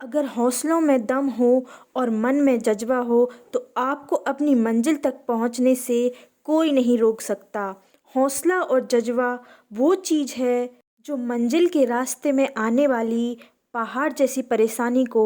अगर हौसलों में दम हो और मन में जज्बा हो तो आपको अपनी मंजिल तक पहुंचने से कोई नहीं रोक सकता। हौसला और जज्बा वो चीज़ है जो मंजिल के रास्ते में आने वाली पहाड़ जैसी परेशानी को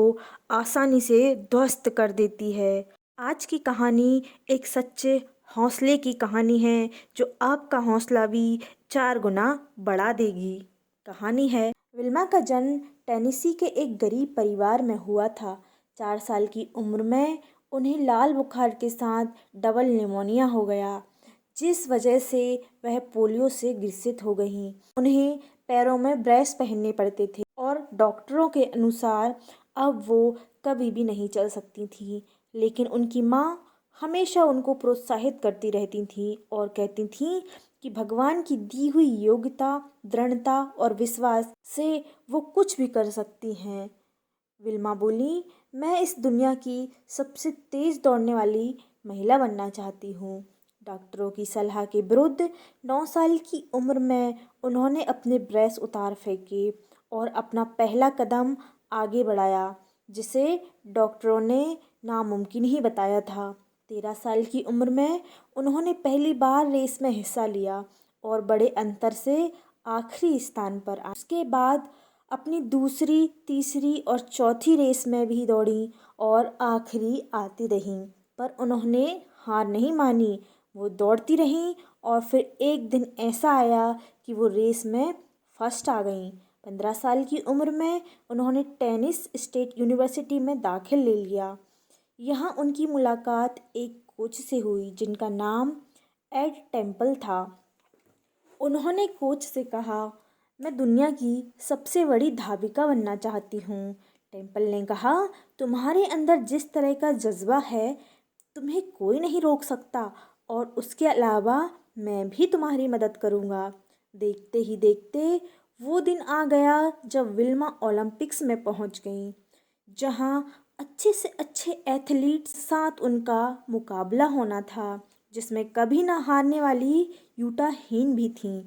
आसानी से ध्वस्त कर देती है। आज की कहानी एक सच्चे हौसले की कहानी है जो आपका हौसला भी 4 गुना बढ़ा देगी। कहानी है, विल्मा का जन्म टेनेसी के एक गरीब परिवार में हुआ था। 4 साल की उम्र में उन्हें लाल बुखार के साथ डबल निमोनिया हो गया, जिस वजह से वह पोलियो से ग्रसित हो गईं। उन्हें पैरों में ब्रेस पहनने पड़ते थे और डॉक्टरों के अनुसार अब वो कभी भी नहीं चल सकती थी। लेकिन उनकी माँ हमेशा उनको प्रोत्साहित करती रहती थी और कहती थी कि भगवान की दी हुई योग्यता, दृढ़ता और विश्वास से वो कुछ भी कर सकती हैं। विल्मा बोली, मैं इस दुनिया की सबसे तेज दौड़ने वाली महिला बनना चाहती हूँ। डॉक्टरों की सलाह के विरुद्ध 9 साल की उम्र में उन्होंने अपने ब्रेस उतार फेंके और अपना पहला कदम आगे बढ़ाया, जिसे डॉक्टरों ने नामुमकिन ही बताया था। 13 साल की उम्र में उन्होंने पहली बार रेस में हिस्सा लिया और बड़े अंतर से आखिरी स्थान पर आ। उसके बाद अपनी दूसरी, तीसरी और चौथी रेस में भी दौड़ी और आखिरी आती रहीं, पर उन्होंने हार नहीं मानी। वो दौड़ती रहीं और फिर एक दिन ऐसा आया कि वो रेस में फर्स्ट आ गईं। 15 साल की उम्र में उन्होंने टेनिस स्टेट यूनिवर्सिटी में दाखिल ले लिया। यहाँ उनकी मुलाकात एक कोच से हुई जिनका नाम एड टेम्पल था। उन्होंने कोच से कहा, मैं दुनिया की सबसे बड़ी धाविका बनना चाहती हूँ। टेम्पल ने कहा, तुम्हारे अंदर जिस तरह का जज्बा है तुम्हें कोई नहीं रोक सकता और उसके अलावा मैं भी तुम्हारी मदद करूँगा। देखते ही देखते वो दिन आ गया जब विल्मा ओलंपिक्स में पहुँच गई, जहाँ अच्छे से अच्छे एथलीट्स साथ उनका मुकाबला होना था, जिसमें कभी ना हारने वाली यूटा हीन भी थीं।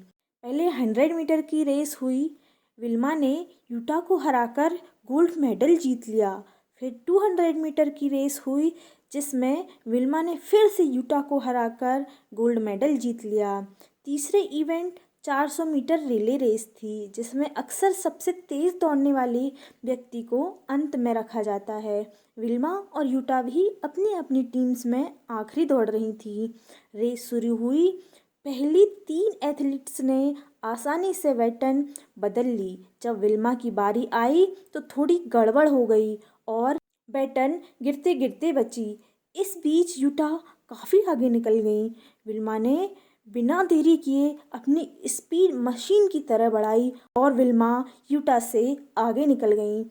पहले 100 मीटर की रेस हुई। विल्मा ने यूटा को हराकर गोल्ड मेडल जीत लिया। फिर 200 मीटर की रेस हुई, जिसमें विल्मा ने फिर से यूटा को हराकर गोल्ड मेडल जीत लिया। तीसरे इवेंट 400 मीटर रिले रेस थी, जिसमें अक्सर सबसे तेज़ दौड़ने वाले व्यक्ति को अंत में रखा जाता है। विल्मा और यूटा भी अपनी अपनी टीम्स में आखिरी दौड़ रही थी। रेस शुरू हुई। पहली 3 एथलीट्स ने आसानी से बैटन बदल ली। जब विल्मा की बारी आई तो थोड़ी गड़बड़ हो गई और बैटन गिरते गिरते बची। इस बीच यूटा काफ़ी आगे निकल गई। विल्मा ने बिना देरी किए अपनी स्पीड मशीन की तरह बढ़ाई और विल्मा यूटा से आगे निकल गई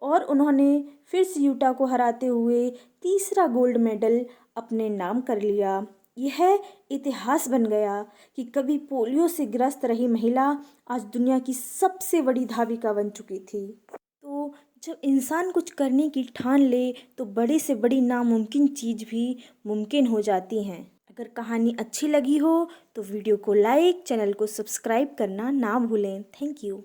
और उन्होंने फिर से यूटा को हराते हुए तीसरा गोल्ड मेडल अपने नाम कर लिया। यह इतिहास बन गया कि कभी पोलियो से ग्रस्त रही महिला आज दुनिया की सबसे बड़ी धाविका बन चुकी थी। तो जब इंसान कुछ करने की ठान ले तो बड़ी से बड़ी नामुमकिन चीज़ भी मुमकिन हो जाती हैं। अगर कहानी अच्छी लगी हो तो वीडियो को लाइक, चैनल को सब्सक्राइब करना ना भूलें। Thank you.